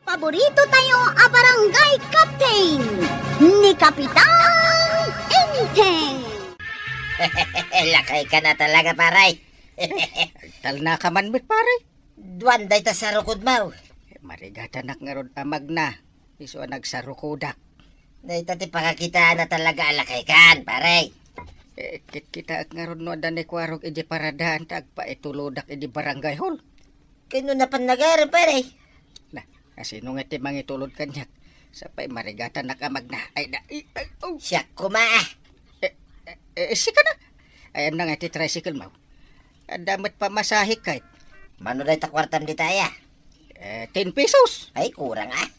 Paborito tayo a barangay captain ni Kapitan Enteng. Lakay ka na talaga, paray. Tal na ka man, pare. Duwan day ta sa rukod mo. Marigatanak nga ron amag na. Iso nagsarukodak. Day ta ti pakakita na talaga lakay kan, paray. Kita nga ron no adan kwarog iji paradaan tagpa itulodak iji barangay hall. Kano na panagaran, paray. Na, kasi nung iti mangitulod kanyak. Sapay marigatanak amag na. Ay na, oh. Siyak kumaa. Sika na. Ayan na nga iti tricycle mo. Damat pa masahik kahit. Mano day ta kwartam di taya? 10 pesos. Ay, kurang ah.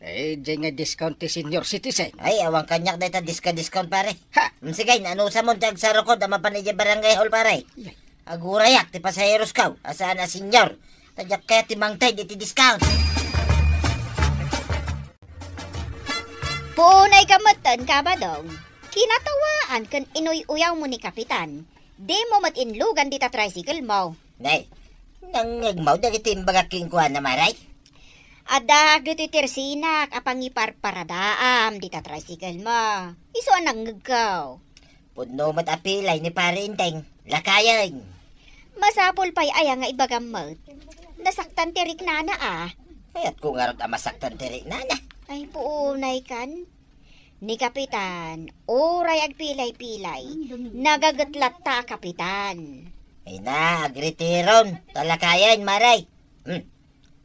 Diyan nga discount ti senior citizen. Ay, awang kanyak day ta discount pare. Ha? Sige, ano sa mo tag sa rukod ama panidya barangay hall pare. Agurayak ti pasaheros kaw. Asaan na senior. Tadyak kaya ti mangtay di ti discount. Punay kamatan ka ba dong? Kinatawaan kan inuy-uyaw mo ni Kapitan. Di mo matinlugan dita tricycle mo. Nay, nangagmaw na itimbaga kingkuhan na maray. Adag dito tirsinak apang iparparadaam dita tricycle mo. Iso anang ngagaw. Puno mat apilay ni pare Inteng. Lakayan. Masapol pa'y aya nga ibagamot. Nasaktan tirik nana ah. Kaya't kung nga ron masaktan tirik nana. Ay puunay kan. Ni Kapitan, oray agpilay-pilay. Nagagatlat ta, Kapitan. Ay na, agritiron. Talakayan, maray.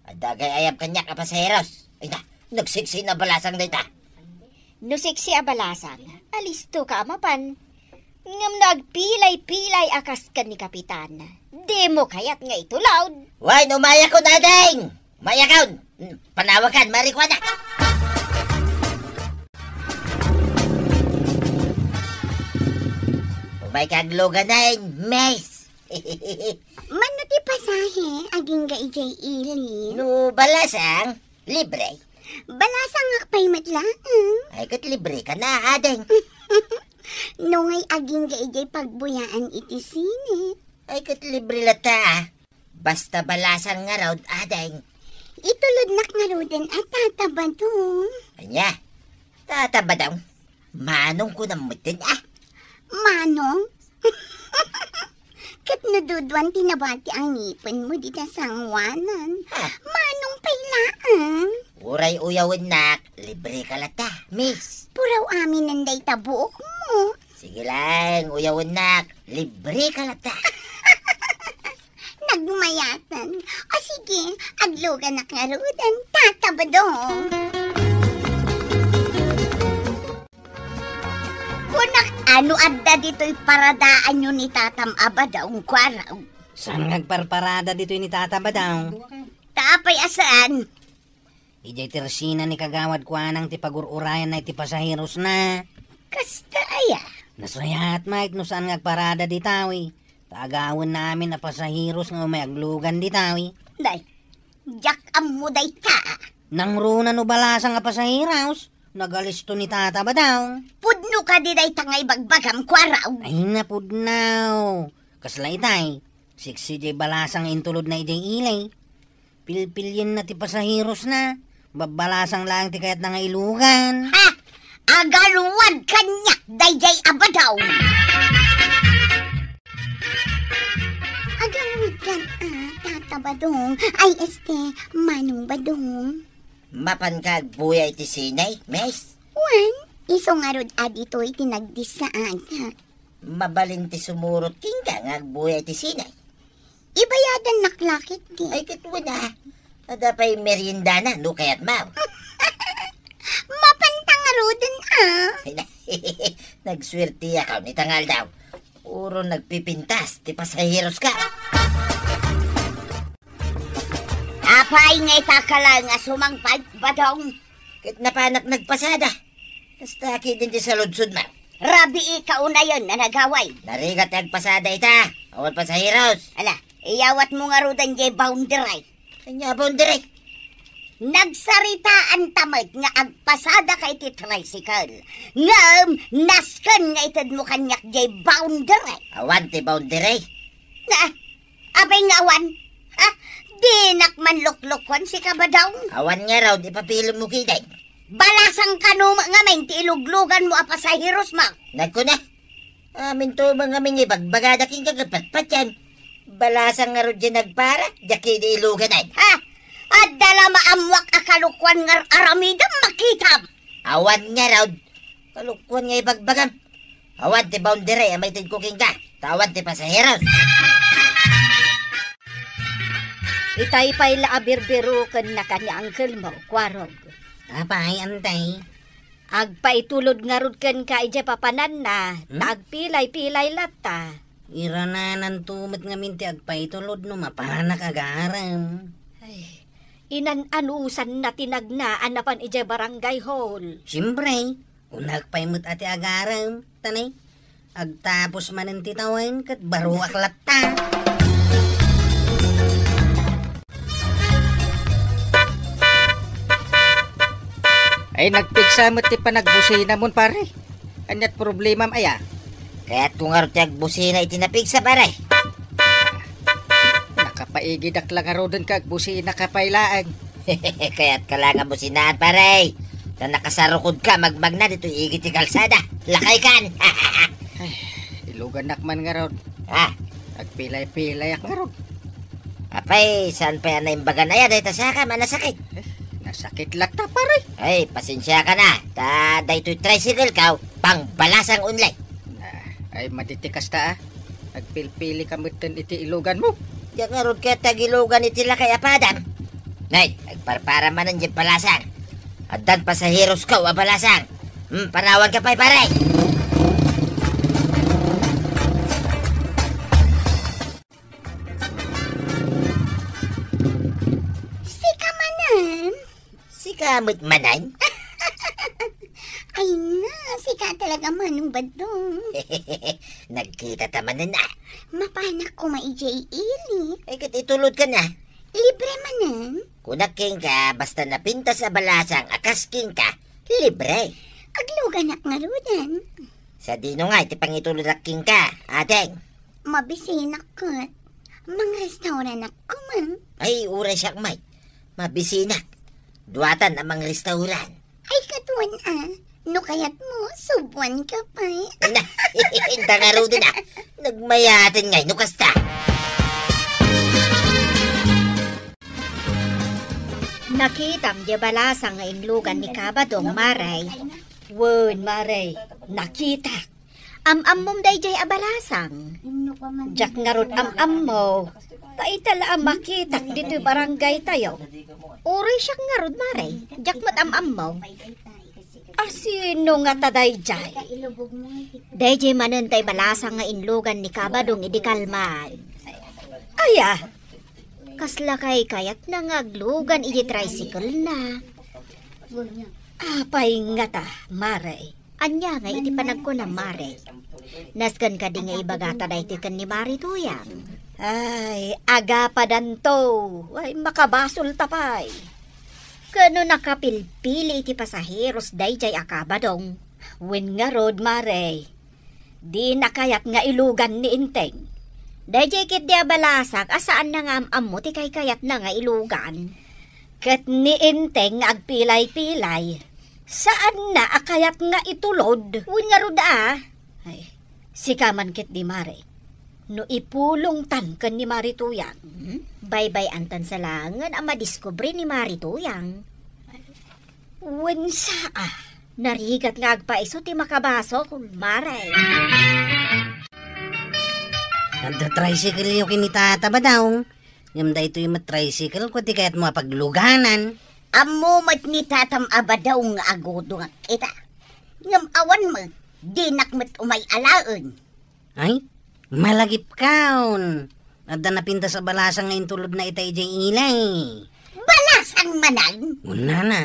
Adagay ayam kanyak kapasaheros. Ay na, nagsiksi na balasang dita. Nusiksi a balasang. Alisto ka, amapan. Ngam nagpilay-pilay akas ka ni Kapitan. Di mo kayat nga ito loud. Way, numaya ko na, ding! Mayakaw! Panawakan, marikwana! May kaglogan na yung mes. Mano ti pasahe, aging ga ijay ili. No, balasang, libre. Balasang akpay matlaan. Ay, kat libre ka na, adeng. No ngay aging ga ijay pagbuyaan iti sini. Ay, kat libre lata. Basta balasang nga raw, adeng. Itulod nak nga roden at tatabad to. Anya, tatabad daw. Manong ko namutin, ah. Manong? Kat nadudwan tinabati ang ngipin mo dito sa sangwanan. Manong pailaan. Uray uyawin nak, libre ka lata, miss. Puraw amin nanday tabuok mo. Sige lang, uyawin nak, libre ka lata. Nagmayatan. O sige, aglugan na karudan, tatabadong. Kunak, ano adda dito'y paradaan nyo ni Tatam Abadaong kwaraw? Saan nagparparada dito ni Tata Badaw? Tapay asaan? Ijay tersina ni kagawad ko anang ti pagururayan na iti pasaheros na. Kasta aya. Nasayat Mike no saan nagparada di tawi. Tagawan namin na pasaheros nga may aglugan di tawi. Day, jak amuday ka. Nang runa no balasang nga pasaheros. Nagalisto ni Tata Badaw. Pudno ka di day tangay bagbagam kwaraw. Ay napudnaw. Kasla itay. Siksi balasang intulod na ijay ilay. Pilpilyin na ti pasaheros na. Babalasang lang ti kayat na nga ilugan. Ha! Agaluwad kanya dayjay Abadaw. Agaluwad kan Tata Badong. Ay Manong Badong. Mapankag buya iti sinay, mes. Wan, iso nga rod adito'y tinagdisaan. Mabalin ti sumurot king ka nga buya iti sinay. Ibayadan naklakit di. Ay katwa na. Ada pa'y merienda na, no kayat mau. Mapantang roden Nagswerte ako ni tangal daw. Puro nagpipintas, ti pasaheros ka. Apay nga itakala nga sumangpag, Badong. Kit napanak nagpasada. Basta din ti sa ludsud ma. Rabi ikaw na yun na nagaway. Narigat nagpasada ita. Awal pasaheros. Ala, iyawat mo nga rodan jay boundary. Kanya boundary. Nagsaritaan tamad nga agpasada kay ti tricycle. Ngam, naskan nga itad mo kanyak jay boundary. Awan ti boundary. Na, abay nga awan. Ha? Dinak man luklukwan si kabadaw. Awan nga raw, di papilom mo kitay. Balasang kanuma nga may tiluglugan mo apa sa hiros mak. Nagko na. Amin to mga mingi bagbagada king kagapatpat yan. Balasang nga ro dyan nagpara, daki di ilugan ay. Ha? At dala maamwak akalukwan nga aramidam makitam. Awan nga raw, kalukwan nga ibagbagam. Awan ti boundary, amay tin cooking ka. Tawan ti pasaheros. Itay pa'y laabirbirukan na kanya uncle mo, kwarog. Apay, antay. Agpaitulod nga rod kan ka ija papanan na, tagpilay-pilay lata. Ira na nan tumit nga minti agpaitulod no mapanak agaram. Ay, inan-anusan na tinagnaan na pan ija barangay hall. Siyempre, unag paimot ati agaram. Tanay, agtapos manin titawan kat baruak lata. Ay nagpiksa mo ti panagbusina mon pare. Anyat problema aya. Kaya't kung nga ro tiyag busina itinapig sa paray. Nakapaigid ak lang arodon kag busina kapailaan. Kaya't kalangan businaan paray. Na nakasarukod ka, magmagna dito igit ti kalsada. Lakay kan! Ay, ilugan nak man nga rod. Ah, Nagpilay-pilay ak nga rod. apay, saan pa yan na imbaga na yan? Dahil tasaka, manasakit. Nasakit lata pare. Ay, pasensya ka na. Dahil tricycle ka, pang balasang unlay. Ay maditikas ta ah. Nagpilpili kamutan iti ilugan mo. Diyan nga ron kaya tagilugan itila kay apadam. Nay, nagparpara man ang dyan balasang. At dan pasaheros ka, balasang. Panawan ka pa'y paray. Sika manan. Si kamot manan. Ay na, sika talaga manong badong. Nagkita tamanan na. Mapanak ko maijay ili. Ay, kat itulod ka na. Libre manan. Kunaking ka, basta napinta sa balasang, akasking ka, libre. Aglugan ak nga rudan. Sa dino nga, iti pangitulod aking ka, ateng. Mabisinak kat. Mga restaurant ako man. Ay, uray siyak may. Mabisinak. Duwatan ang mga restauran. Ay katuan no kayat mo, subuan ka pa. Na, hinta nga ro din Nagmayatin ngay, nukasta. Nakitam di balasang nga inlugan ni kabadong maray. Wen maray, nakita. Am-am mom day jay abalasang. Jak nga rod am-am mo. Taitala ang makitak dito barangay tayo. Uri siya nga rod maray. Jak mat am-am mo. Asino nga taday jay? Day jay manantay balasang nga inlugan ni kabadong idikalman. Aya, kasla kay kayat na ngaglugan iji tricycle na. Apay nga ta, Mare. Anya nga iti panagko na Mare. Naskan ka di nga ibagata da iti kan ni Mare tuyang. Ay, aga pa danto. Ay, makabasol tapay. Kano nakapilpili iti pasaheros dayjay akabadong. Wen nga rod, Mare. Di nakayat nga ilugan ni Inteng. Dayjay kit di abalasak, asaan na nga am mo ti kay kayat na nga ilugan. Kat ni Inteng nga agpilay-pilay. Saan na akayat nga itulod? Wen nga rod Ay, sikaman kit di Mare. No ipulong tan kan ni Mari Tuyang. Bye-bye antan sa langan ang madiskubre ni Mari Tuyang. Wen saa, narigat nga agpaiso ti makabaso kung Mare. Ada tricycle yung kinitata ba daw? Yung da ito yung tricycle ko ti kaya't mga pagluganan. Amo mat ni tatam abadaw nga agodo nga kita. Ngam awan mo, dinak mat umay alaon. Ay, malagip kaon. Ada napinta sa balasang ngayon tulad na itay jay ilay. Balasang manang. Una na.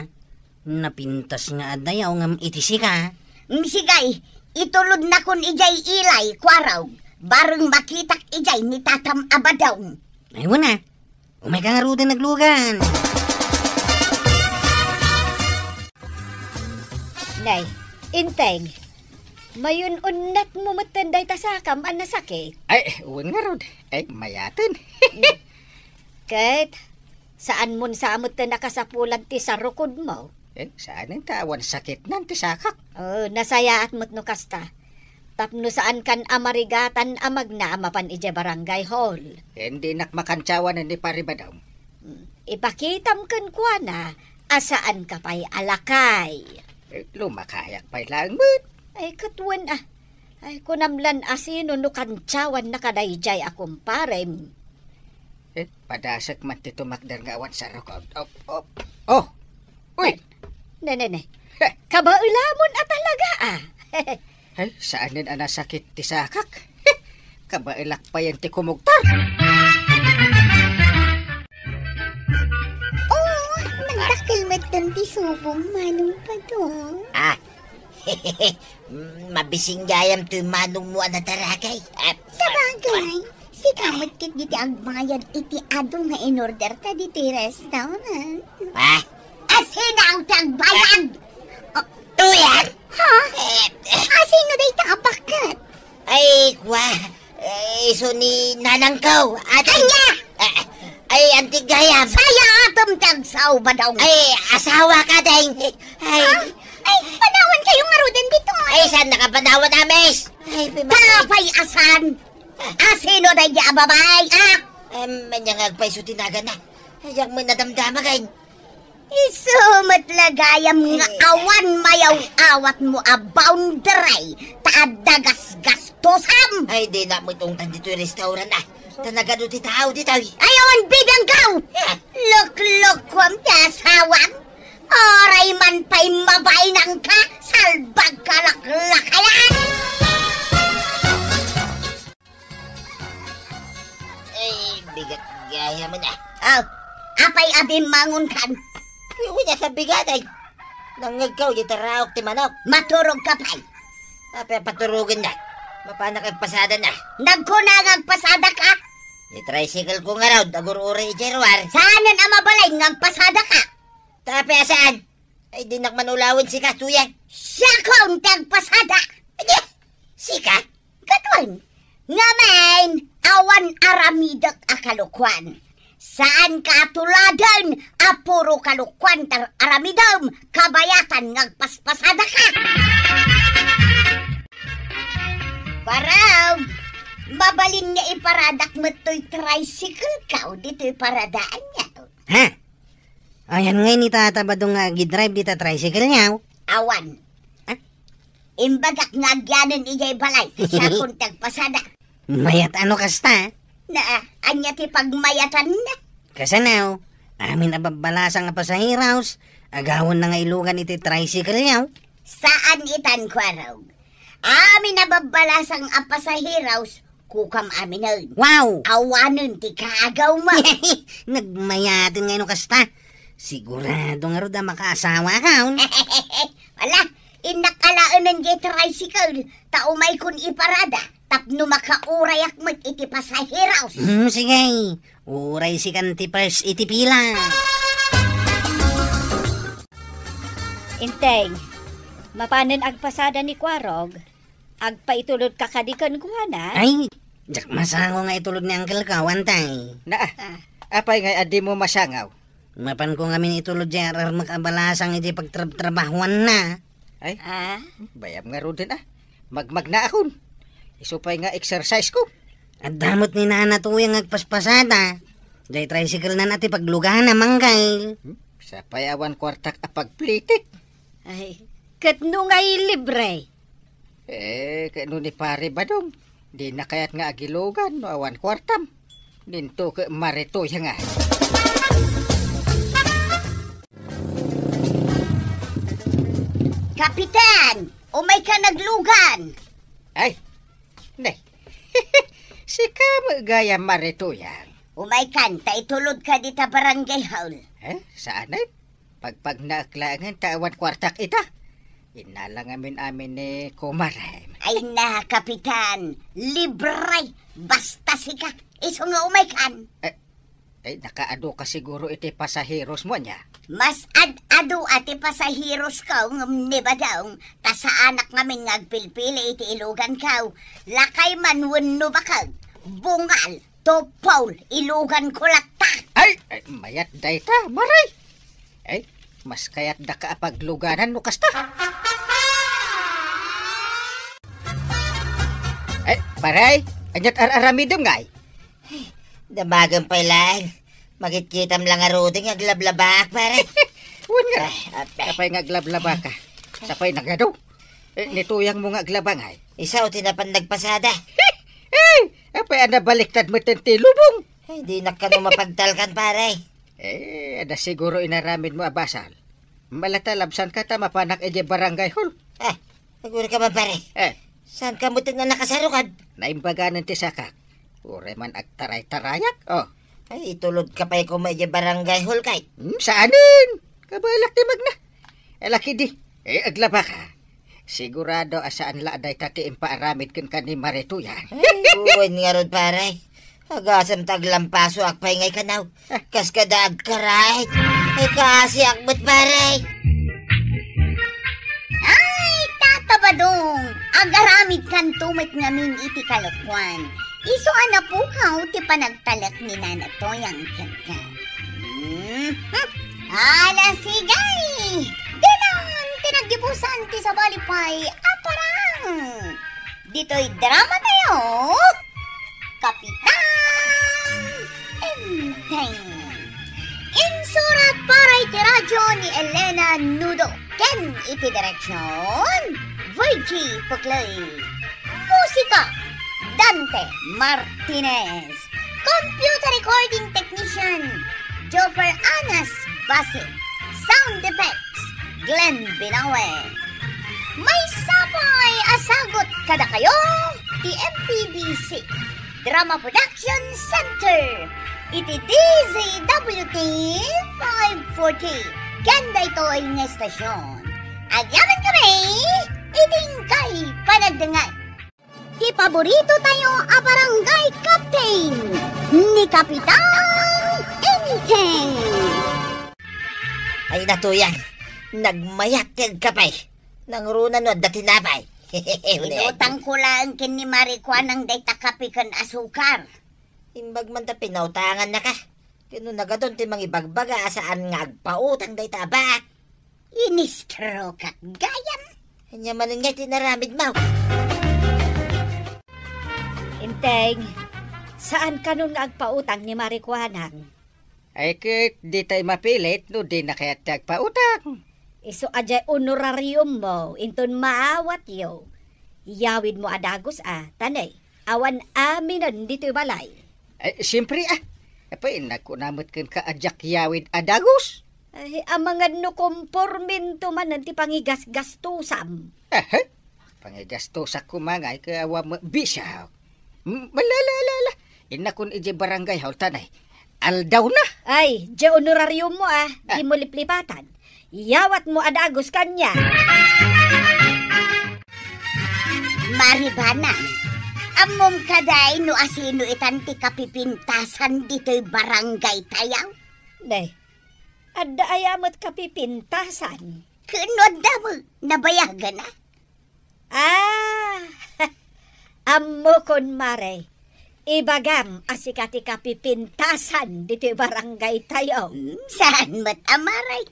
Napintas nga adayaw ngam itisi ka. Misigay, itulod na kun ijay ilay, kwaraw. Bareng makitak ijay ni tatam abadaw. Ay, wala. Umay ka nga rutin naglugan. Nay, Inteng, mayon unat mo matanday tasakam ang nasakit. Ay, uwan nga rod. Ay, mayatin. Kahit Saan mo samot na nakasapulan ti sa rukod mo? Saan ang tawan sakit nan ti sakak? Nasayaat mo't no kasta. Tapno saan kan amarigatan amag na amapan ije barangay hall. Hindi nakmakantsawan ni pare ba daw? Ipakitam kan kwa na, asaan ka pa'y alakay. Lumakayak pa'y lang mo't. Ay katwan Ay kunamlan asino no kantsawan na kadayjay akong parem. Padasak man ti tumakdar nga awan sa rukod. Oh! Uy! Ne. Kabailamon talaga Ay, saan din ana sakit ti sakak? Kabailak pa yan ti kumugtar. Nagdakil matang ti subong manong pa to. Mabising gayam to yung manong mo na tarakay. Sa bagay, si kamot kit diti agbayad iti adong nga in-order ta diti restaurant. Asinaw tagbayad! Tuyan! Ha? Asino day takapakat? Ay, kwa. So ni nanangkaw. Kanya! Ay, antig gayam. Saya atom tagsaw ba daw? Ay, asawa ka dahil. Ay, panawan kayong marudan dito. Ay, saan nakapanawan na, miss? Ay, Kapay asan? Asino day di ababay? Manyangag pa'y sutinagan na. Ayang mo nadamdama kain. Isumat lagayam nga awan mayaw awat mo a boundary taadagas-gastosam. Ay, di na mo itong tandito yung restaurant na. Tanagado ti tao dito. Ayawan bidanggaw! Luk-luk kwam ti asawam. Oray man pa'y mabainang ka, salbag kalaklakayan! Ay, bigat gaya mo na. Apay abim mangun kan. Uy, sa bigat ay. Nangagaw, yung tarawak ti manok. Maturog ka pa'y. Apay, paturugin na. Mapana kagpasada na. Nagkunangag pasada ka. Yung tricycle ko nga raw, nagururi ijerwar. Saanan ang mabalay ngag pasada ka? Tapi asaan? Ay, di nakmanulawin si Katuyan. Siya kong tagpasada. Anya, sika? Katwan, nga main, awan aramidak akalukwan. Saan ka tuladan, apuro kalukwan tar aramidam, kabayatan ngagpaspasada ka. Paraw, mabalin nga iparadak mo to'y tricycle ka o dito'y paradaan niya. Ha? Ayan ngayon ni tata ba doon nga gidrive dita tricycle niya? Awan. Imbagak nga gyanan ijay balay, siya kong tagpasada. Mayat ano kasta? Na, anya ti pagmayatan na. Kasanaw, amin ababalasang nga pasahiraos, agawon na nga ilugan iti tricycle niya. Saan itan kwaraw? Amin nababalasang apasahiraos, kukam amin na. Wow! Awanon ti kaagaw mo. Nagmayatin ngayon kasta. Sigurado nga roda makaasawa ka. Wala, inakalaan ng gay tricycle, taumay kun iparada, tapno makaurayak mo iti pasahiraos. Sige, uray si kanti pers iti pila. Inteng, mapanen agpasada ni Kwarog, agpaitulod kakadikan ko na. Ay, jak masango nga itulod ni Uncle ka, wantay. Apay nga adi mo masangaw. Mapan ko nga min itulod dyan arar makabalasang iti pagtrabahuan na. Ay, bayam nga ro din Magmag na akon. Isupay nga exercise ko. At damot ni nana tuyang agpaspasada. Day tricycle na nati paglugahan na manggay. Sa payawan kwartak apagplitik. Ay, katno nga'y libre. Kano ni pare ba dong? Di na kayat nga agilogan no awan kwartam. Ninto ke marito nga. Kapitan, umay ka naglugan. Ay, nay. Sika magaya marito yan. Umay kan, taitulod ka dita barangay hall. Saan ay? Pagpag naaklangan tawan kwartak ita. Inalang amin ni Kumarem. Ay na, kapitan, libre, basta sika. Iso nga umay kan. Ay, nakaado ka siguro iti pasahiros mo niya. Mas ad-ado ati pasahiros ka, ni ba daw? Ta sa anak ngamin ngagpilpili iti ilugan ka. Lakay man wano bakag, bungal, topaul, ilugan ko latta. Ay! Ay, mayat day ta, maray. Ay, mas kayat da ka pagluganan no kasta. Ay, paray, anyat ar-aramidom ngay. Damagan pa lang. Magitkitam lang aruding aglablabak, pare. Huwag nga. Sapay nga aglaba ka. Sapay nagado. Nituyang mo nga aglaba ngay. Isaw tinapan nagpasada. Ay, apay ana baliktad mo tenti lubong. Ay, di na ka no mapagtalkan, pare. Ada siguro inaramid mo abasal. Malatalabsan ka ta mapanak eje barangay hall. Siguro ka man, pare. Saan ka mutin na nakasarukad? Naimbaganan ti sakak. Ure man agtaray-tarayak. Oh. Ay, itulod ka pa'y kumadya barangay hall kay. Saanin? Kabalak ti magna. Laki di. Aglaba ka. Sigurado asaan la aday ta ti impaaramid ken ka ni Marituyan. Uwan nga rod, pare. Agasam taglampaso akpay ngay kanaw. Kas kadag karay. Ay kasi akbat, pare. Ay, tatabadong! Agaramid kan tumit ngamin iti kalukwan. Iso ana po kao ti panagtalak ni Nana Toyang kaka. Ala sigay! Dinan tinagibusan ti sa balipay aparang. Dito'y drama tayo. Kapitan Enteng. Insurat para iti radyo ni Elena Nudo. Ken iti direksyon Virgie Puclay. Musika Dante Martinez. Computer recording technician Joper Anas Basit. Sound effects Glenn Binawe. May sapay asagot kada kayo ti MPBC Drama Production Center. Iti DZWT 540. Ganda ito ay nga estasyon. Agyaman kami, iting kay panagdangan. Di paborito tayo a barangay captain ni Kapitan Enteng. Ay, natuyang. Nagmayatid ka pa'y. Nangrunan no dati napay. Inutang ko lang kin ni Marikuan ang dayta kapi kan asukar. Imbag man ta pinautangan na ka. Kino nagadon ti mangibagbaga saan nga agpautang day taba. Inistro kak gayam. Kanya man nga tinaramid mo. Inteng, saan ka nun nga agpautang ni Marikuanang? Ay kit di tayo mapilit no di na kaya tagpautang. Iso ajay honorarium mo, inton maawat yo. Iyawid mo adagos tanay. Awan aminan dito'y balay. Ay, siyempre Apay, nakunamot ken ka ajak yawid adagos. Ay, amangad no kompormento man nanti pangigas-gastusam. Pangigasto sa kumangay ka awa mo bisya. Malalala. Inakun ije barangay haul tanay. Aldaw na. Ay, di honorarium mo di mo liplipatan. Iyawat mo adagos kanya. Maribana, amom kaday no asino itanti kapipintasan dito'y barangay tayaw. Day, adda ayamot kapipintasan. Kunod daw, nabayagan na. Ammo kon mare. Ibagam asikati kapipintasan dito'y barangay tayo. Saan mo't amaray?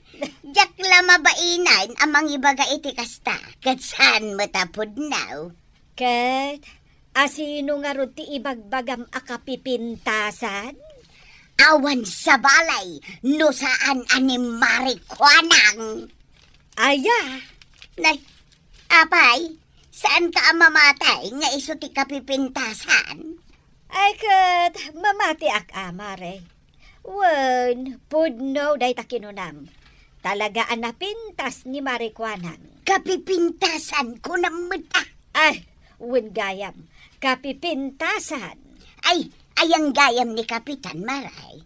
Jak lamabainan amang ibaga iti kasta. Kat saan mo't apudnaw? Ket, asino nga ron ti ibagbagam a kapipintasan? Awan sa balay, no saan ani Marikuanang. Aya, Nay, apay, saan ka mamatay nga iso ti kapipintasan? ay ket, mamati ak amare. Wen, pudno day takinunam. Talaga anapintas ni Marikuanang. Kapipintasan ko na mata. Ay, wen gayam, kapipintasan. Ay, ayang gayam ni Kapitan Maray.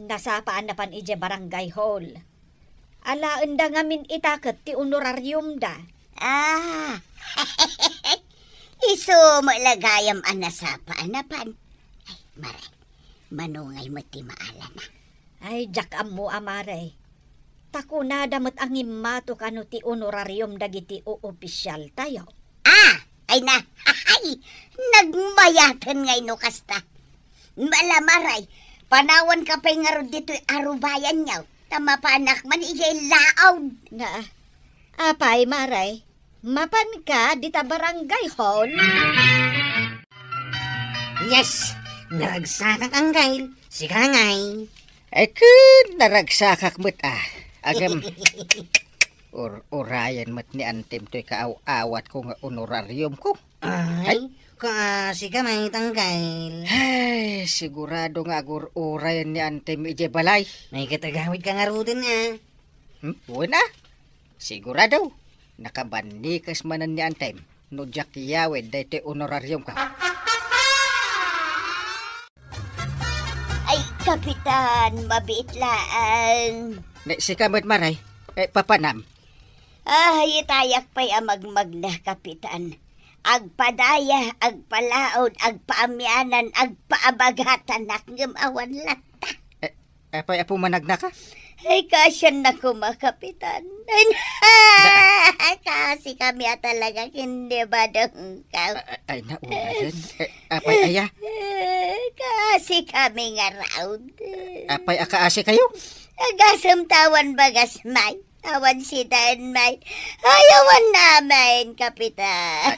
Nasapaan na pan ije barangay hall. Alaan da ngamin itaket ti honorarium da. Iso malagayam anasapaan na pan. Ay, Maray, manungay mo ti maala na. Ay, jakam mo amare. Tako na damot ang imato kano ti honorarium dagiti o opisyal tayo. Ay na, ay, nagmayatan ngay no kasta. Malamaray, Panawan ka pa'y nga ron dito'y arubayan niyaw. Tama pa anak man, ijay laon. Na, apay, Maray. Mapan ka, dita barangay hall. Yes! Naragsakak ang gail. Sika ngay. Ay kun, naragsakak mo't Agam, urayan mo't ni Antem to'y kaaw-awat ko nga honorarium ko. Ay, kasi ka may tanggail. Ay, sigurado nga urayan ni Antem ije balay. May katagawid ka nga rutin Wala. Sigurado. Nakabanikas manan ni Antem. No jak yawid dahil honorarium ka. Ay, Kapitan, mabiitlaan. Si Kamot Maray, papanam. Ay, tayak pa'y amagmag na, Kapitan. Agpadaya, agpalaod, agpaamyanan, agpaabagatan, nakngam awan lata. Apay apo managna ka? Ay, kasyan na ko, Kapitan. Kasi kami talaga hindi ba dangkaw. Ay, nauna din. Apay aya? Kasi kami nga raud. Apay akaasi kayo? Agasam tawan bagas may. Awan si Dan may. Ayawan namin, Kapitan.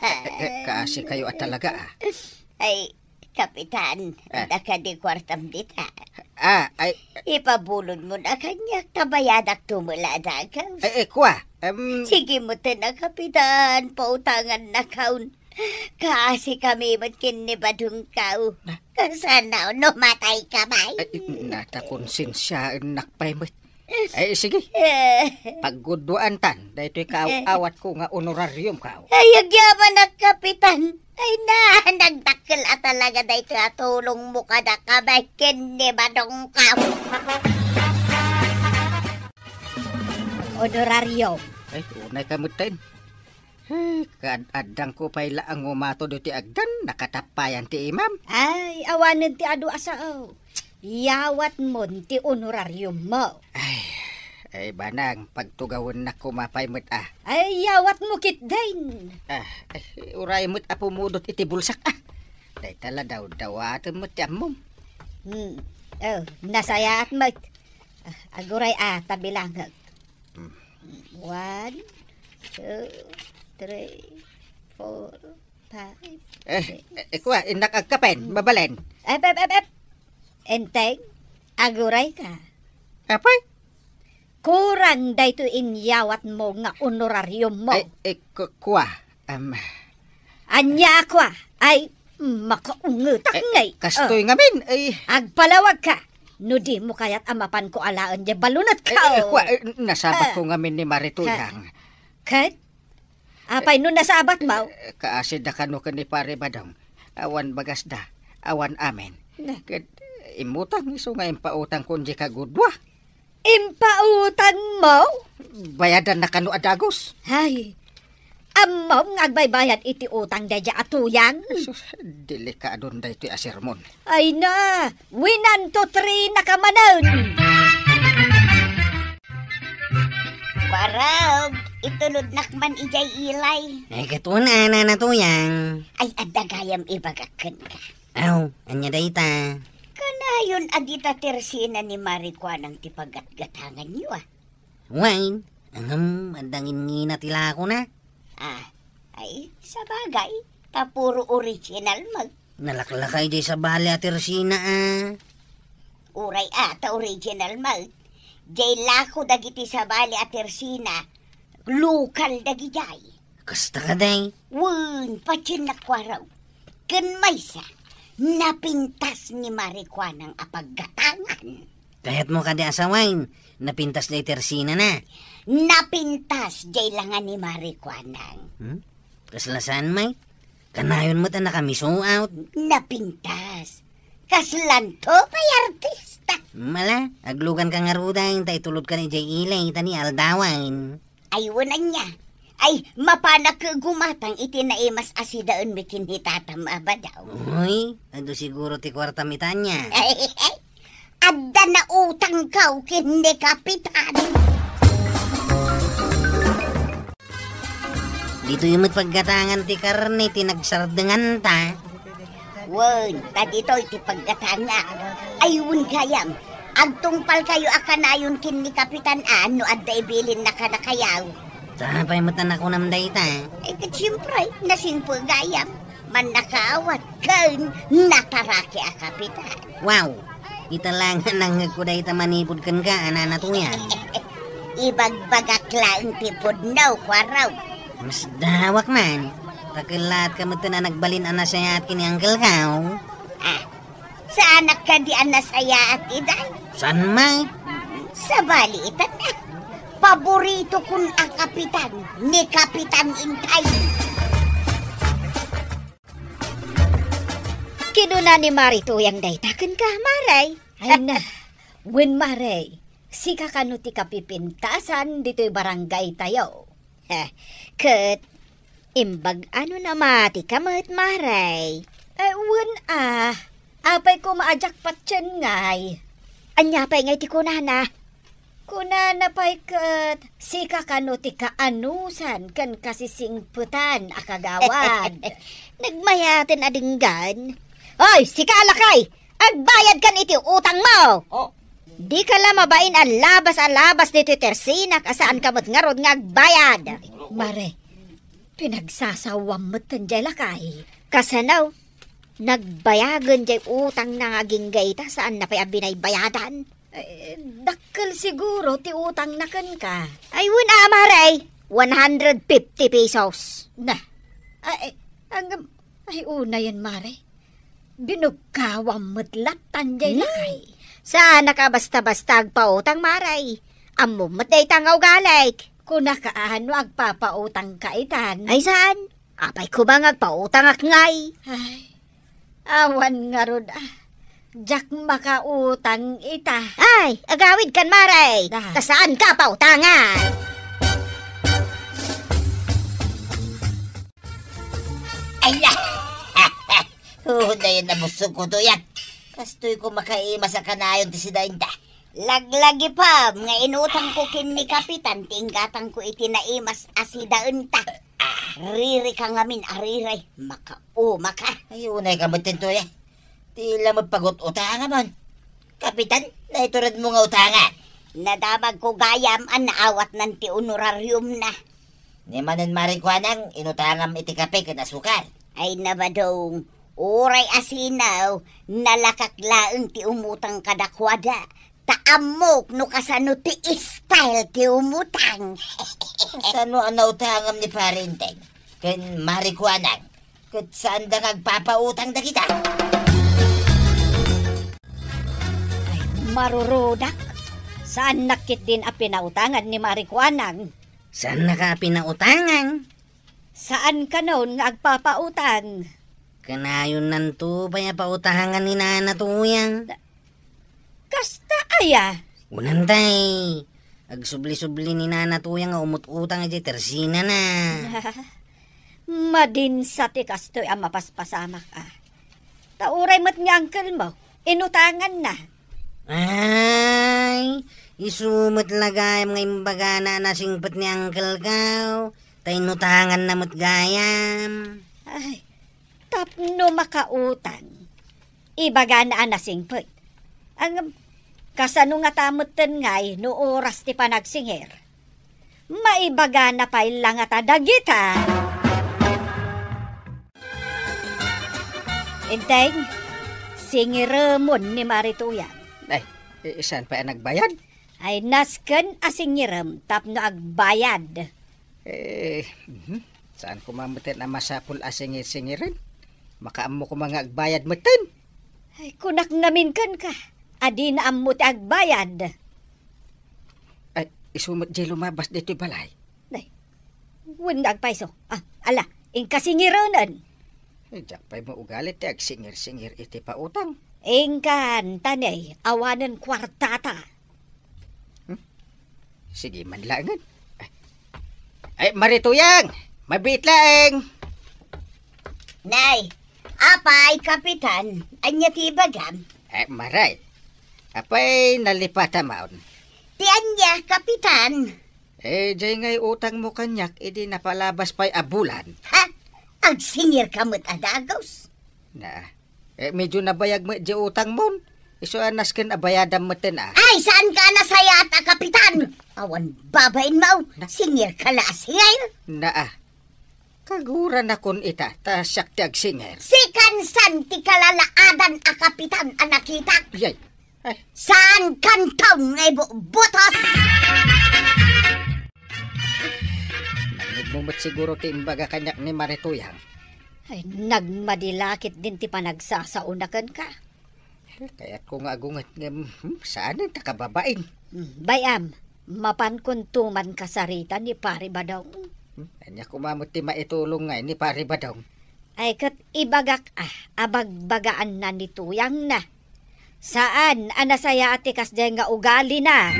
Kaasi kayo at talaga Ay, Kapitan, naka di kwartam dita. Ay... Ipabulod mo na kanya, tabayadak tumula na ka. Kwa? Sige mo na, Kapitan, pautangan na kaun. Kasi kami matkin ni Badung kau. Kasanaw, numatay ka ba? Natakonsensya, nakpay mo. Ay, sige. Pagguduan tan, dahil ito'y kaaw-awat ko nga honorarium ka. Ay, agyaman na, Kapitan. Ay na, nagdakil at talaga dahil tulong mo ka na kamay kini Badong kau. Honorario. Ay, unay kamutin. Kadang ko pa'y laang umato do ti agdan, nakatapayan ti imam. Ay, awanan ti adu asao. Yawat mo ti honorarium mo. Ay, banang, pagtugawin na kumapay mo't Ay, yawat mo kit din. Uray mo't apumudot iti bulsak Day tala daw-dawatan mo't yamom. Nasaya at mo. Aguray tabilangag. 1, 2, 3, 4, 5. Kuha, inakagkapen, babalen. Enteng, aguray ka. Apay? Kurang dayto inyawat mo nga honorarium mo. Kuha. Anya ako ay makaungutak ngay. Kastoy ngamin. Agpalawag ka. No di mo kaya't amapan ko alaan di balunat ka. Kuha, nasabat ko ngamin ni Marituyang. Kat? Apay no nasabat mo? Kaasid na kano ka ni Pare Badong. Awan bagas da. Awan amen. Kat imutang iso nga impautang kunji kagudwa. Impautan mo? Bayadan na kano adagos. Ay, amaw nga agbaybayad iti utang dadya atuyang. Sus, delikadon da ito asirmon. Ay na, 1, 2, 3 na kamanon. Warag, itulod nakman ijay ilay. Ay, katuna na tuyang. Ay, adagayam ibagakan ka. Aw, anya dayta. Kanayon agita tersina ni Marikwa ng tipagat-gatangan niyo Wine, andangin ngina tila ako na. Ay, sa bagay, tapuro original mag. Nalaklakay di sa bali at Tersina Uray ta original mag. Jay lako dagiti sa bali at Tersina, lokal dagijay. Kasta ka day. Patsin na kwaraw. Kan maysa, napintas ni Marikwa ng apaggatangan. Kahit mo ka di asawine, napintas day Tersina na. Napintas, jay langan ni Marikwa ng. Kaslasan may? Kanayon mo ta nakamiso out. Napintas. Kaslanto pa'y artista. Mala, aglugan ka nga rudahin, tay tulod ka ni Jay Ilay, tani aldawain. Ayunan niya. Ay, mapanak gumatang itinaimas asidaan may kinhitatam abadaw. Uy, ado siguro ti kwarta mitanya. Adda na utang kaw kindi kapitan. Dito yung paggatangan ti karne, tinagsardengan ta. Wen, kadito iti paggatanga. Ayun kayam. Agtungpal kayo akanayon kin ni Kapitan Ano at daibilin na kanakayaw. Tapay mo tanak ko namday ta. Siyempre, nasingpo gayam. Man nakaawat kan nataraki a Kapitan. Wow, italangan nang kuday ta manipod kan ka, ananatuyan. Ibagbagak laang tipod naw, kwaraw. Mas dawak man. Takilat ka mo na nagbalin ana saya at kini Uncle Kao. Sa anak ka di anasaya at iday. San may? Sa balitan na. Paborito kun ang Kapitan ni Kapitan Intay. Kinuna ni Marituyang daytaken ka, Maray. Ay na, wen Maray, sika ka no ti kapipintasan dito'y barangay tayo. Ket, imbag ano na mati kamat, Maray. Wen apay ko maajak patyan ngay. Anya pa'y ngay ti kunana. Kunana pa'y ket, sika ka no ti kaanusan kan kasisingputan akagawad. Nagmayatin adinggan. Hoy, sika alakay! Agbayad kan iti utang mo! Di ka la mabain alabas dito tersinak asaan kamot ngarod nga agbayad. Mare, pinagsasawam mo tanjay lakay. Kasanaw, nagbayagan jay utang na ngaging gayta saan na pa'y binaybayadan. Dakkel siguro ti utang na kan ka. Ay, Mare, 150 pesos. Na, ay una yan, Mare. Binugkawang matlat tanjay lakay. Sana ka basta-basta agpautang, Maray. Amo matay tangaw galik. Kung nakaano agpapautang ka itan. Ay saan? Apay ko bang agpautang akngay? Ay, awan nga rod Jak makautang ita. Ay, agawid kan, Maray. Kasaan ka pautangan? Ay na! Na yun na busog ko to yan. Kastoy ko makaima sa kanayon ti si Dainta. Laglagi pa, nga inutang ko kin ni Kapitan, tinggatang ko itinaimas asidaan ta. Riri ka ngamin, ariray, makauma ka. Ayun ay kamutin to yan. Tila magpagot-utangan man. Kapitan, naiturad mo nga utangan. Nadamag ko gayam, naawat ng ti honorarium na. Ni manin marikwanang, inutangam iti kape kanasukar. Ay nabadong, uray asinaw, nalakaklaan ti umutang kadakwada. Taamok no kasano ti style ti umutang. Sano ang nautangam ni Parinteng? Ken marikwanang, kat saan da nagpapautang da kita? Ay, marurudak. Saan nakit din a pinautangan ni Marikwanang? Saan na ka pinautangan? Saan ka noon nga agpapautang? Kanayon nanto paya pautangan ni Nana tuyang. Kasta aya. Unantay. Agsubli-subli ni Nana tuyang nga umut-utang iti tersina na. Madinsa ti kastoy ang mapaspasamak Tauray mat nga angkel mo. Inutangan na. Ay, isumot lagay mga imbaga na nasingpet ni Uncle Kao. Tainutangan na mo't gayam. Ay, tapno makautang. Ibaga na nasingpet. Ang kasano nga tamutan ngay no oras ti panagsingir. Maibaga na pa ilang at adagita. Inteng, singiremon ni Marituyan. Ay, saan pa nagbayad? Ay nasken asingirem tapno agbayad. Saan ko mamutin na masapul asingir-singirin? Makaamo ko mga agbayad mutin. Ay kunak ngamin kan ka. Adi na ammo ti agbayad. Ay, isumot di lumabas dito balay. Ay, wun agpaiso. Ala, ingkasingiranan. Ay, jak pa'y mo ugalit ti agsingir-singir iti pa utang. Ingkan, tanay, awanan kwartata. Sige man langan. Ay, Marituyang! Mabit laeng! Nay, apay, Kapitan, anya ti bagam? Ay, maray. Apay nalipata maon. Ti anya, Kapitan? Jay ngay utang mo kanyak, idi napalabas pa'y abulan. Ha? Agsingir kamot adagos? Na, Medyo nabayag mo di utang mo. Iso anas kan abayadam mo tin Ay, saan ka nasaya at kapitan? Awan babain mo. Singir ka na singir. Kaguran akon ita, ta siyak ti agsinger. Si kansan ti kalalaadan a kapitan a nakita. Yay. Ay, Saan kantaw ngay butos? nagmumot siguro ti imbaga kanyak ni Marituyang. Ay, nagmadilakit din ti panagsasaunakan ka. Kaya't kung agungat nga, saan ang takababain? Bayam, mapankuntuman ka sa rita ni Pari Badong. Kanya kumamot ti maitulong nga ni Pari Badong. Ay kat ibagak abagbagaan na ni Tuyang na. Saan anasaya ati kasday nga ugali na?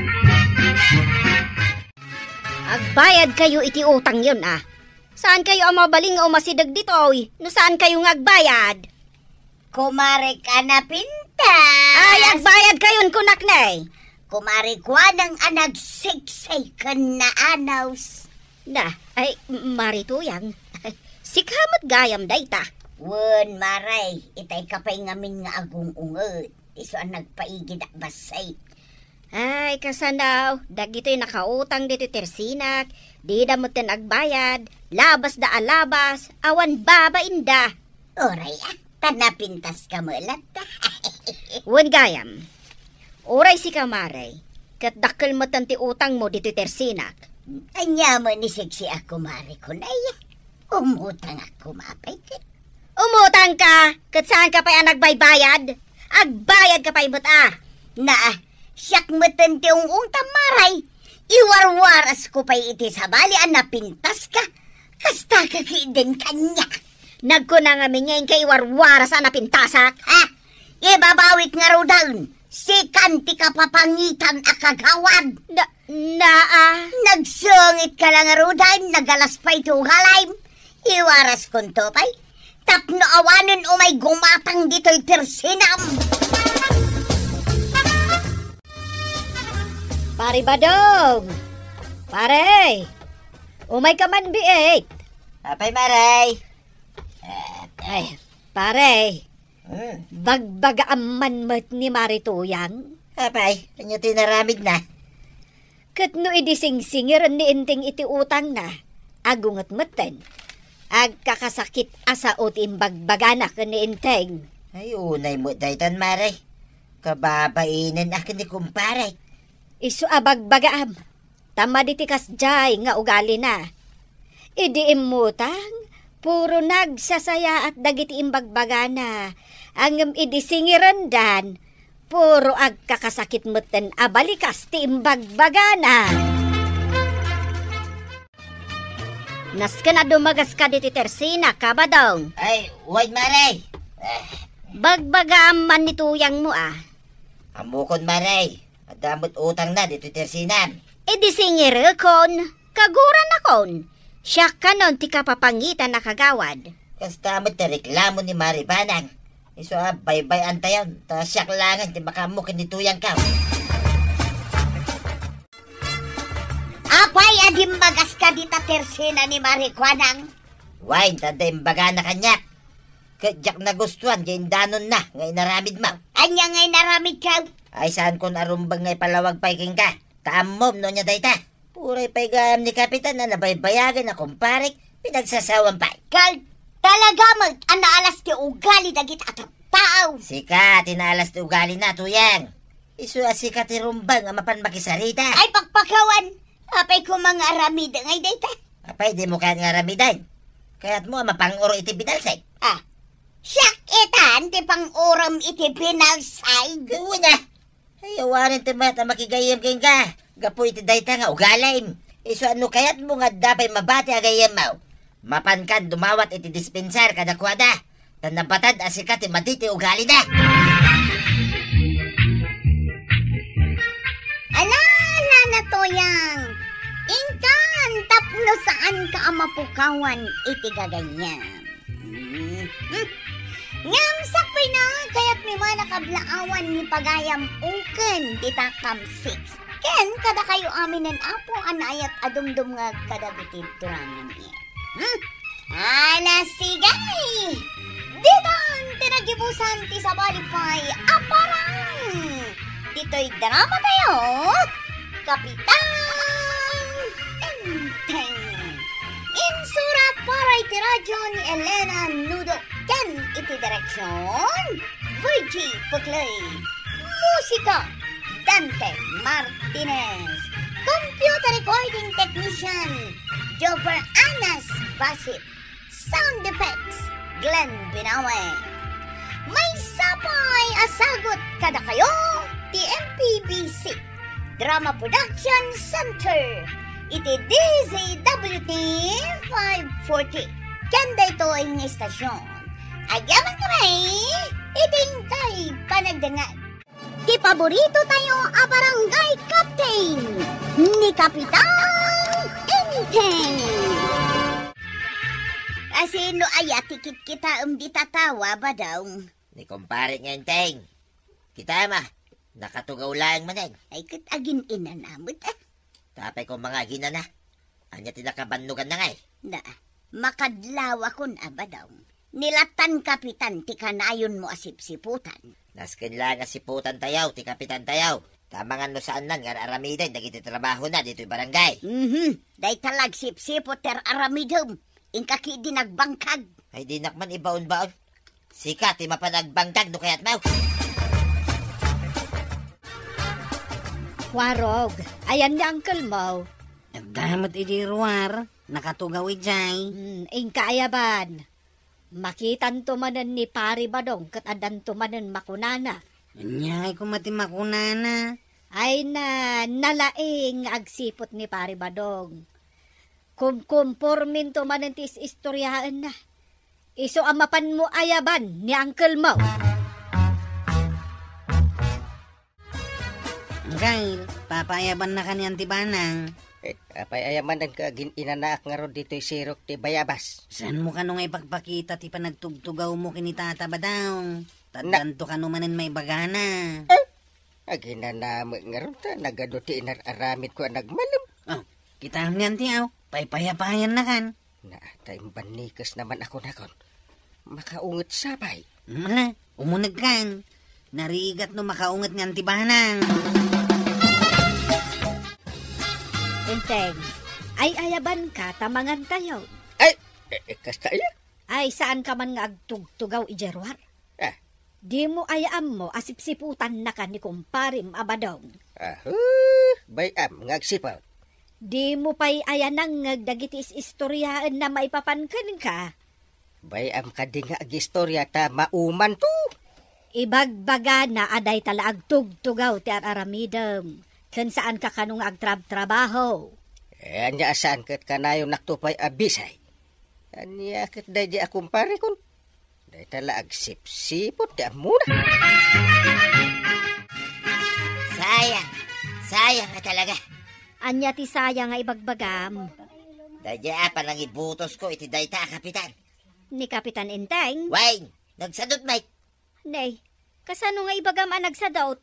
Agbayad kayo iti utang yun Saan kayo ang mabaling nga umasidag dito No saan kayo nga agbayad? Kumare ka na pinta. Ay, agbayad kayon kunak na Kumare kwa ng anagsiksay ka na anaws. Na, ay, Marituyang. Sikhamot gayam dayta. Wen maray, itay kapay ngamin nga agong ungod. Iso ang nagpaigid at basay. Ay, kasanaw, dagito'y nakautang dito tersinak, di damutin agbayad, labas da alabas, awan babainda. Oray tanapintas ka mulat. Wen gayam, oray si Kamaray, kat dakkel mo tanti utang mo dito tersinak. Anya mo ni seksi ako mari ko na umutang ako mapay ka. Umutang ka, kat saan ka pa'y nagbaybayad? Agbayad ka pa'y Na, siyak mo tanti utang maray. Iwarwaras ko pa'y iti sa bali napintas ka. Kasta ka din kanya. Nagkuna nga minyain kay warwara sa napintasak. Ibabawit nga ro daun. Si kanti ka papangitan akagawad. Nagsungit ka lang ro daun. Nagalas pa ito halaym. Iwaras kong topay. Tapno awanin umay gumatang dito'y tersinam. Pari Badong! Pare! Umay ka man biit. Apay maray. Ay, pare, bagbagaaman mo't ni Marituyang. Apay, kanyo tinaramid na. Kat no idising-singir ni inting iti utang na, agungat matan. Agkakasakit asa o timbagbaganak ni inteng. Ay, unay mo daytan maray. Kababainan akin ni kumpare. Isu abagbagaam, tama ditikas jay nga ugali na. Idi imutang, puro nagsasaya at dagiti imbagbagana. Ang idisingiran dan, puro agkakasakit moten abalikas ti imbagbagana. Nas ka na dumagas ka diti tersina, kabadong. Ay, wait maray. Bagbagaam man ni Tuyang mo Amukon maray. Adamot utang na dito tersinan. Idisingir kon, kaguran na kon. Siya kanon ti kapapangitan na kagawad. Kastamot na reklamo ni Maribanang. Iso baybay antayon. Ta siyak langan ti makamukin ni Tuyang ka. Apay adim magas ka dita tersina ni Marikwanang. Wine, tada imbaga na kanyak. Kadyak na gustuhan, danon na. Ngay naramid mo. Anya ngay naramid ka. Ay saan kon arumbang ngay palawag paiking ka. Taamom no niya dayta. Puray pa'y gayam ni Kapitan na nabaybayagan na kumparik. Pinagsasawan pa. Talaga naalas ti ugali dagit at tao. Sika, tinaalas ti ugali na, Tuyang. Isu asika ti rumbang amapan makisarita. Ay pagpakawan. Apay ko mga aramid ngay dayta. Apay di mo kaya nga ramidan. Kaya't mo mapanguro iti binalsay. Siyak itan ti pang-uram iti binalsay. Gawa na. Ay, awanin ti mata makigayam kayong ka. Gapo iti dayta nga ugalaim. Isu ano kayat mo nga dapay mabati agayam mo. Mapankan dumawat iti dispensar kada kwada. Tanabatad asika ti matiti ugali na. Ala na Tuyang. Inkan tapno saan ka amapukawan iti gaganyan. Ngam sakpay na kaya't may mga nakablaawan ni pagayam uken dita kam 6. Ken kada kayo aminan apo anayat adumdum nga kada bitid turangan niya. Ana sigay. Ditan tinagibusan ti sa balipay aparang. Dito'y drama tayo. Kapitan Enteng. Insurat para iti radyo ni Elena Nudo. Ken iti direksyon Virgie Puclay. Musika Dante Martinez. Computer recording technician Jover Anas Basit. Sound effects Glenn Binawe. May sapay asagot kada kayo ti MPBC Drama Production Center. Iti DZWT 540. Kanda ito ang istasyon. Agyaman kami, iting kay panagdangan. Di paborito tayo a barangay captain ni Kapitan Enteng. Asino ay atikit kita di tatawa ba daw? Ni kumpare nga Enteng. Kita ma, nakatugaw lang maneng. Ay agin inanamot Tapay ko mga ginana. Anya tinakabannugan na nga eh. Na, makadlaw ako na ba daw? Nilatan kapitan ti kanayon mo asipsiputan. Naskin lang asiputan tayaw, ti kapitan tayaw. Tamangan no saan nan, nga aramiden, nagiti trabaho na dito'y barangay. Day talag sipsipot ter aramidom. Inkaki di nagbangkag. Ay di nakman ibaon-baon. Sika, ti mapanagbangkag no kayat mau. Warog, ayan ni Uncle Mo. Damot iti ruwar, nakatugaw ijay. Ingkaayaban. Makitan tumanan ni Pari Badong kat adan tumanan makunana. Anyay ko matimakunana. Ay na nalaing agsipot ni Pari Badong. Kumpormin tumanan tis istoryaan na. Iso amapan mo ayaban ni Uncle Mo. Gail, papayaban na kanyan ti banang. Apay ayaman ang kagin inanaak nga ron dito'y sirok ti bayabas. Saan mo ka nung ipagpakita ti panagtugtugaw mo kinitata ba daw? Tadanto ka numanin may bagana. Aginanamag nga ron ta, nagado ti inararamit ko ang nagmalam. Oh, kita niyan ti aw, paypayapayan na kan. Na, tayong banikas naman ako na kon. Makaungot sabay. Mala, umunag kan. Narigat no makaungat nga ti banang. Enteng, ay ayaban ka tamangan tayo. Ay, kasta iya. Ay saan ka man nga agtugtugaw ijerwar? Ah. Di mo ayam mo asipsiputan na ka ni kumparim abadong. Bayam, ngagsipaw. Di mo pa'y ayanang ngagdagitis istoryaan na maipapankan ka. Bayam ka di nga agistorya ta mauman to. Ibagbaga na aday tala agtugtugaw ti aramidem. Kan saan ka kanong agtrab-trabaho? Anya saan kat kanayo naktupay abisay. Anya kat day di akong pare kon. Day tala agsip-sipot di amuna. Sayang ka talaga. Anya ti sayang nga ibagbagam. Day di lang ibutos ko iti day ta, kapitan. Ni Kapitan Enteng? Wayne, nagsadot mate. Nay, kasano nga ibagam ang nagsadot?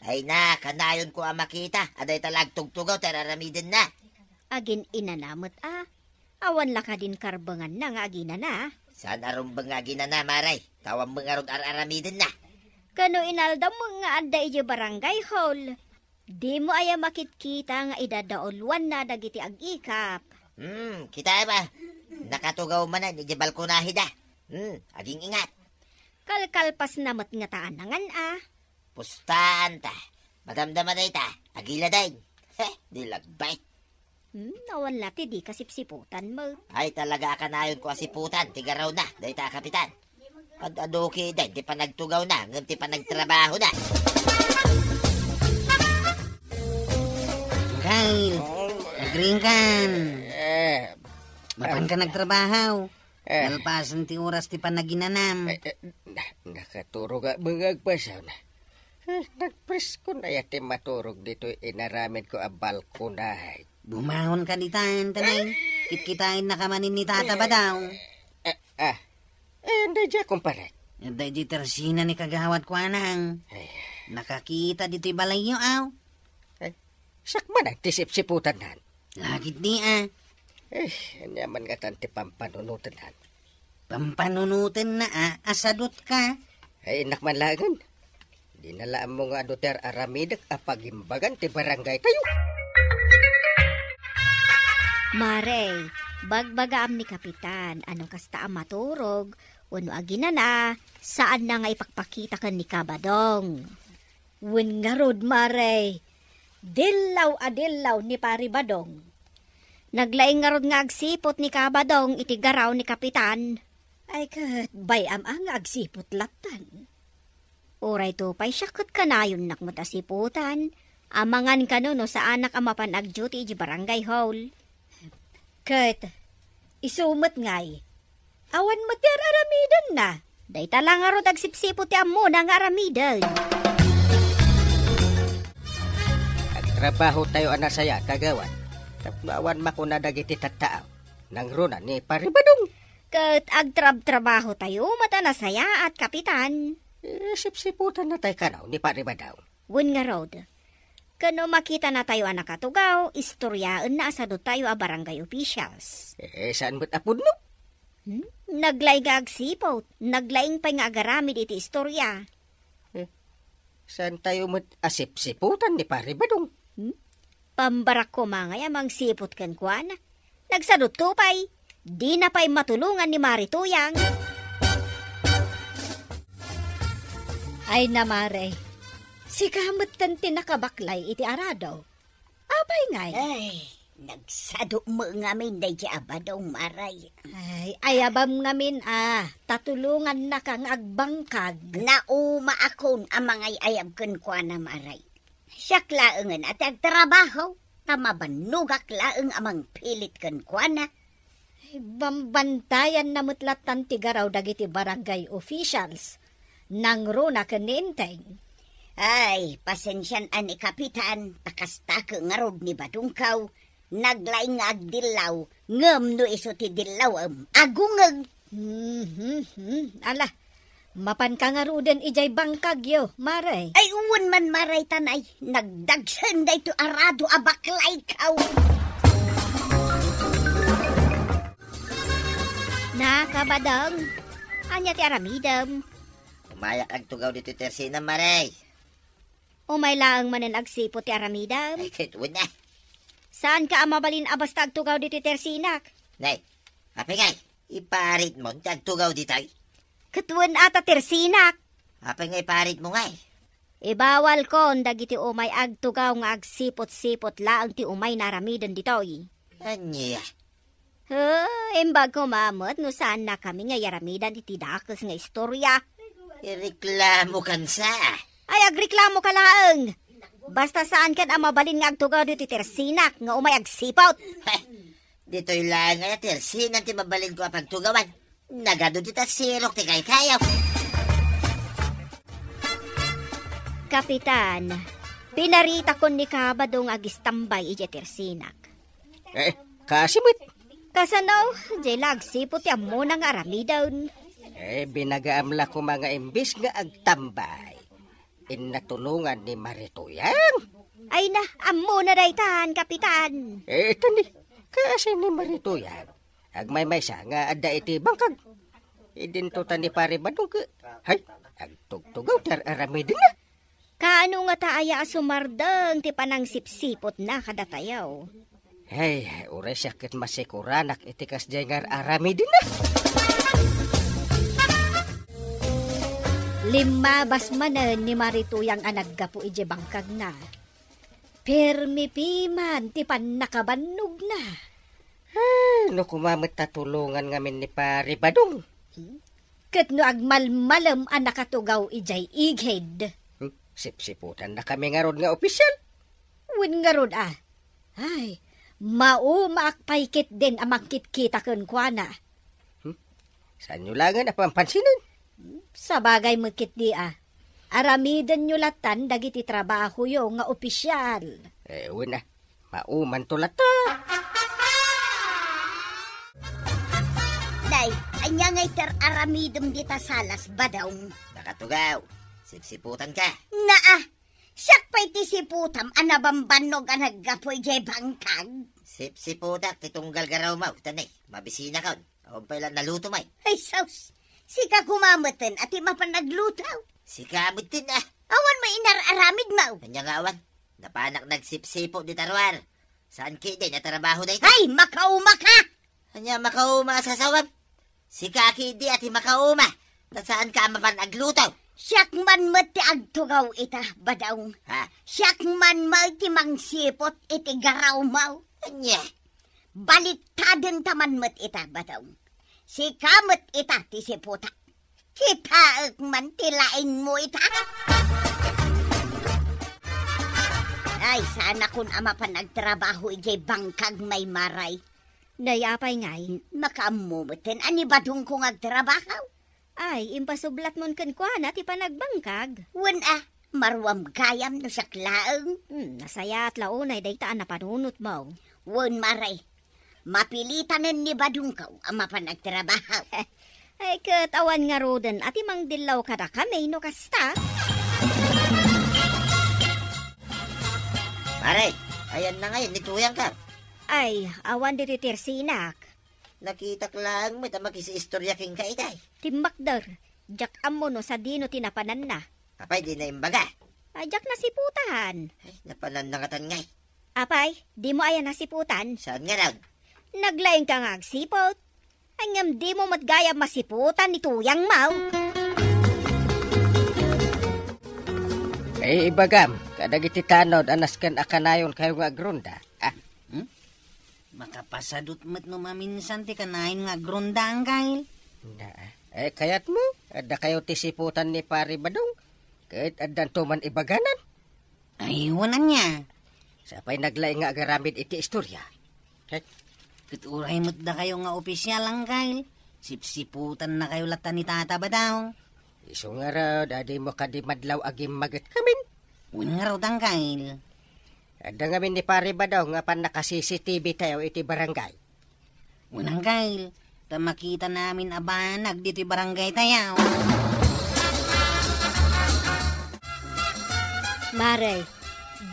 Ay na, kanayon ko ang makita. Aday talag tugtugaw, teraramidin na. Agin inanamot Awan laka din karbangan na nga agina na. Saan arumbang agina na, maray? Tawang mga rod araramidin na. Kano inaldam mo nga adda iyo barangay hall. Di mo aya makitkita nga idadaolwan na dagiti agikap. Kita ba? Nakatugaw man na, ni Jebal Kunahida. Aging ingat. Kalkalpas namat nga taanangan Pustaan ta. Madamdaman na ita. Agila din. Dilagbay. Nawan lati di kasipsiputan mo. Ay talaga kanayon ko asiputan. Tigaraw na. Day ta, kapitan. Padaduki din. Di pa nagtugaw na. Ngam ti pa nagtrabaho na. Gail, agring kan. Mapan ka nagtrabaho. Nalpasan ti oras ti panaginanam. Nakaturog ang mga agpasaw na. Nagpres ko na yati maturog dito inaramid ko ang balkonahay. Bumahon ka ditan, tanay. Kitkitain na kamanin ni tata ba daw? Hindi dyan kumparat. Hindi di tersina ni kagawad ko anang. Nakakita dito'y balay nyo aw. Sakman ang tisip-siputan nan. Lagit di Anyaman nga tanti pampanunutan nan. Pampanunutan na asadot ka. Ay, inak man lagan. Dinalaan mo nga Duterte Aramidak apagimbagan ti barangay tayo. Mare, bagbagaam ni Kapitan, ano kasta ang maturog, wano agina na, saan na nga ipakpakita kan ni Kabadong. Wen nga rod, Mare, dillaw ni Pari Badong. Naglaing nga rod nga agsipot ni Kabadong, itigaraw ni Kapitan. Ay kat, bayam ang agsipot latan. Oray to pa'y syakot ka na yun nakmatasiputan. Amangan ka no sa anak ang mapanag-duty di barangay hall. Kat, isumot ngay. Awan mo ti aramidan na. Day talang nga rod agsipsipot ti amo na nga aramidan. Agtrabaho tayo anak saya kagawan. Tapmawan makuna dagiti tattaaw. Nang runa ni Pari Badong. Kat agtrab-trabaho tayo mata na saya at Kapitan. Sipsiputan na tayo kanaw ni Pari Badaw. Wen nga rod. Kano makita na tayo anak katugaw, istoryaan na asado tayo a barangay officials. Saan mo't apod no? Naglay nga agsipot, naglaing pa nga agaramid iti istorya. Saan tayo mo't asipsiputan ni Pari Badong? Pambarak ko mga yamang sipot kan kuan. Nagsadot tupay, di na pa'y matulungan ni Marituyang. Ay na Mare, si kamot kan tinakabaklay iti arado. Abay ngay. Ay, nagsado mo ngamin day di abadong maray. Ay, ayabam ngamin tatulungan na kang agbangkag. Nauma akon ang mga ayab kun kwa na maray. Siyak laengan at agtrabaho, tamabanugak laeng amang pilit kun kwa na. Bambantayan na mutlatan ti garaw dagiti barangay officials. Nang runa kaninteng. Ay, pasensyan ani Kapitan, takastake nga rod ni Badungkaw, naglaing nga agdilaw, ngem no iso ti dilaw agungag. Ala, mapan ka nga ruden ijay bangkag yo, Mare. Ay, uwan man maray tanay, nagdagsan day to arado abaklay kaw. Nakabadang, anya ti aramidam. Umayak ang tugaw dito Tersina, Maray. Umay laang manan agsipo ti aramidam. Ay, kituwid na. Saan ka amabalin abasta agtugaw dito tersinak? Nay, apay iparit mo, tagtugaw dito. Katuan ata tersinak. Apay nga iparit mo ngay. Ibawal kon dagiti umay agtugaw nga agsipot-sipot laang ti umay naramidan ditoy. Anya? Imbag ko mamot no saan na kami nga yaramidan iti dakes nga istorya. Ireklamo kan sa. Ay, agreklamo ka laang. Basta saan kan ang mabalin nga agtugaw dito tersinak nga umay agsipot. Dito'y lang nga Tersina ti mabalin ko ang pagtugawan. Nagado dito sirok ti kayo. Kapitan, pinarita ko ni Kabadong agistambay ije tersinak. Kasimit. Kasanaw, jay lagsipot ti amo nang aramidaw. Binagaamla ko mga imbis nga agtambay. Inatulungan ni Marituyang. Ay na, amo na daytan, Kapitan. Ito ni, kasi ni Marituyang. Agmay-may siya nga adda iti bangkag. Idintutan ni Pari Badong ka. Hay, agtugtugaw tar aramidin na. Kaano nga taaya asumardang ti panang sipsipot na kadatayaw. Hey, uray sakit masikuranak itikas jengar aramidin na. 5 basmanen ni Marituyang anaggapo ije bangkag na. Permi piman ti pan nakabannog na. No kumamit tatulungan ngamin ni Pari Badong. Ket no agmalmalam ang nakatugaw ijay ighed. Sipsiputan na kami nga rod nga opisyal. Wen nga rod Ay, maumaakpaykit din ang magkit-kita kun kuana. Saan nyo lang nga napampansinan? Sa bagay magkit di aramidan nyo latan dagiti trabaho yo nga opisyal. Wala, mauman to lata. Day, anya ngay aramidam dita salas badaw. Nakatugaw, sipsiputan ka. Siyak pa'y tisiputam anabambanog anaggapoy jay bangkag. Sipsiputak, titunggal garaw mo. Tanay, mabisina ka. Awan pa ilan naluto may. Ay, saus. Sika kumamatan at ima pa naglutaw. Si kamot din ah. Awan may inararamid mo. Kanya nga awan. Napanak nagsipsipo di tarwar. Saan kidi na trabaho na ito? Ay, makauma ka. Kanya makauma sa sawab. Si kakidi at makauma. Na saan ka mapan aglutaw? Siyak man mati agtugaw ita, badaw. Ha? Siyak man mati mangsipot iti garaw mo. Kanya. Balittaden taman mat ita, badaw. Si kamot ita, ti siputa. Kita man tilain mo ita. Ay, sana kun ama pa nagtrabaho ijay bangkag may maray. Nayapay ngay. Makaamumutin, ani badung kong agtrabaho? Ay, impasublat mon kan kwa na ti panagbangkag. Wan marwam gayam no saklaang. Nasaya at launay daytaan na panunot mo. Wan maray, mapilitanan ni badung kaw ama pa nagtrabaho. Ay, katawan nga roden at imang dilaw kada kami no kasta. Pare, ayan na ngayon, nituyang ka. Ay, awan dito tirsinak. Nakita ko lang may tamakis istorya king kaitay. Timbakder, jak amo no sa dino tinapanan na. Apay, di na imbaga. Ay, jak nasiputahan. Ay, napanan na katan ngay. Apay, di mo ayan nasiputan. Saan nga raw? Naglaing ka nga agsipot. Ay ngam di mo matgaya masiputan ni tuyang mau. Ay, ibagam. Kadag iti tanod, anas kan akanayon kayo nga agrunda. Makapasadot mo't no maminsan ti kanain nga grondang kail. Kayat mo, ada kayo tisiputan ni Pari Badong. Kahit adan tuman ibaganan. Ay, wanan niya. Sapay naglaing nga agaramid iti istorya. Kituray mo't da kayo nga opisyal lang kail. Sipsiputan na kayo latan ni Tata Badaw. Iso nga raw, dadi mo kadimadlaw agim magat kamin. Wan nga raw dang kail. Ada ngamin ni Pari Badaw nga pan naka-CCTV tayo iti barangay. Unang kail, ta makita namin abanag dito barangay tayo. Maray,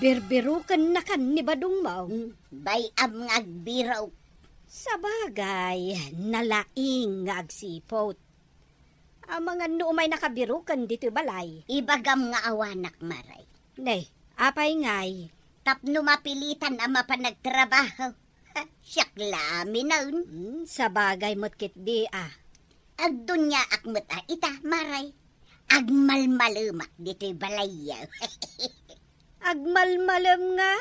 birbirukan na kan ni Badong mau. Bayam nga agbiraw. Sa bagay, nalaing nga agsipot. Ang mga nuumay nakabirukan dito balay. Ibagam nga awanak maray. Nay, apay ngay. Tapno mapilitan ama pa nagtrabaho. Siyak lami na Sa bagay mo't kit di Agdun niya akmat ita, maray. Agmalmalumak dito'y balayaw. Agmalmalam nga.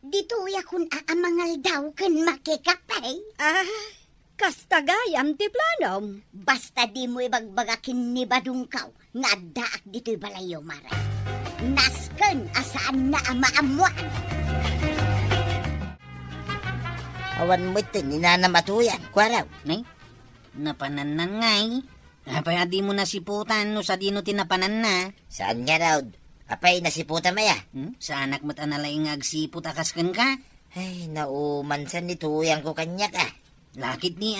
Dito ya kun aamangal daw kan makikapay. Kastagayam ti planom. Basta di mo ibagbagakin ni Badungkaw nga daak dito'y balayaw, maray. Nasken asaan na amaamuan. Awan mo ito, ninanamatuyan. Kwaraw. Nay, napananan ngay. Apay adi mo nasiputan no sa dino tinapanan na. Saan nga raw? Apay, nasiputan maya. Sa anak mo't analaing agsipot akaskan ka. Ay, naumansan nituyang ko kanya ka. Lakit ni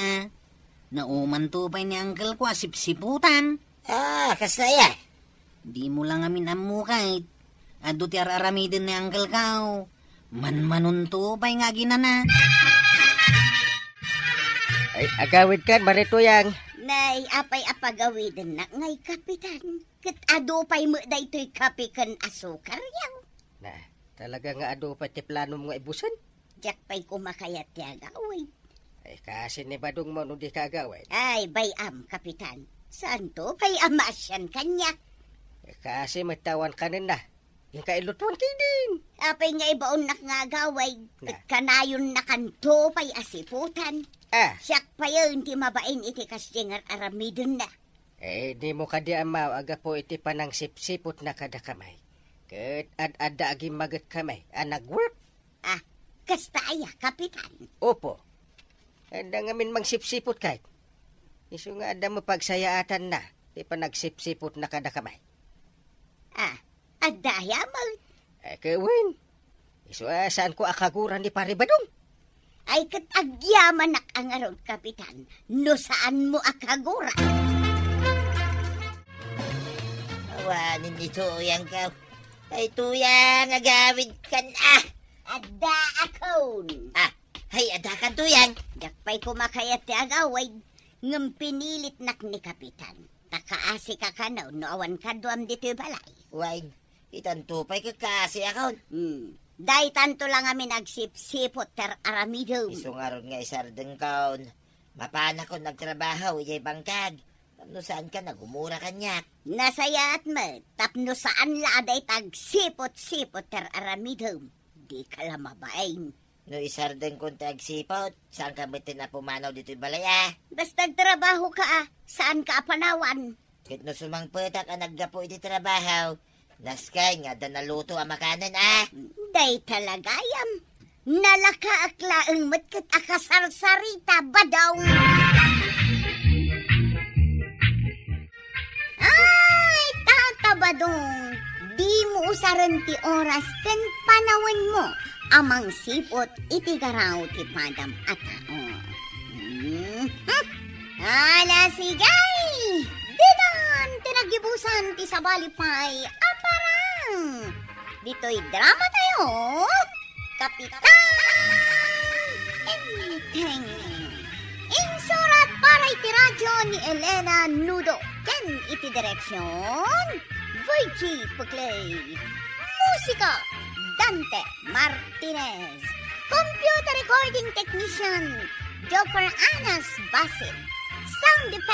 Nauman to pa'y ni uncle ko asipsiputan. Kasaya. Di mo lang amin amu kahit. Ado ti araramidin ni uncle ka. Manmanon to pa'y nga ginana. Ay, agawid kan, marituyang. Nay, apay apagawidin na ngay kapitan. Kat ado pa'y mo da ito'y kapikan asukar yaw. Talaga nga ado pa ti plano mo nga ibusan. Diyak pa'y kumakayat yaga. Uy. Ay, kasi ni Badong mo no di kagawid. Ay, bayam, kapitan. Saan to? Pa'y amasyan kanya. Kasi matawan ka na. Yung kailutuan kinin. Apay nga ibaon nak nga gaway. Kanayon na kanto pa'y asiputan. Siyak pa yun, di mabain iti kasyengar aramidon na. Di mo ka di amaw, aga po iti panang sipsipot na kada kamay. Kat ad-ada agi magat kamay, nag-work. Kasta aya, kapitan. Opo. Anda ngamin mang sipsipot kahit. Iso nga ada mo pagsayaatan na, di pa nagsipsipot na kada kamay. Adaya mo. Kawin. Iso saan ko akaguran ni Pari Badong? Ay kat agyaman nak ang aron, kapitan. No saan mo akaguran? Awanin ni tuyang ka. Ay, tuyang, agawid kan Ada akon. Hay, ada kan tuyang. Dak pa'y kumakayat ti agaway, ngam pinilit nak ni Kapitan. Takaasi ka kanaw, no awan ka duam dito'y balay. Way, itantupay ka kasi ako. Day tanto lang amin agsip-sipot ter aramidom. Isungaron nga isardeng kaon. Mapana ko nagtrabaho, iyay bangkag. Tapno saan ka nagumura kanyak? Nasaya at mo, tapno saan la day tagsipot-sipot ter aramidom. Di ka lamabain. No isardeng kong tagsipot, saan ka ba tinapumanaw dito'y balay Basta trabaho ka saan ka panawan? Kit no sumangpetak ang naggapo iti trabaho, naskay nga danaluto ang makanan Day talagayam. Nalaka aklaang matkit akasarsarita badaw. Ay, tatabadong. Di mo usaran ti oras ken panawan mo. Amang sipot iti garaw ti padam atao. Ala sigay! Dinan tinagibusan ti sabalipay aparang. Dito'y drama tayo. Kapitan Anything. Insurat para iti radyo ni Elena Nudo. Ken iti direksyon Virgie Pugley. Musika Dante Martinez. Computer recording technician Joker Anas Basit. Sound effect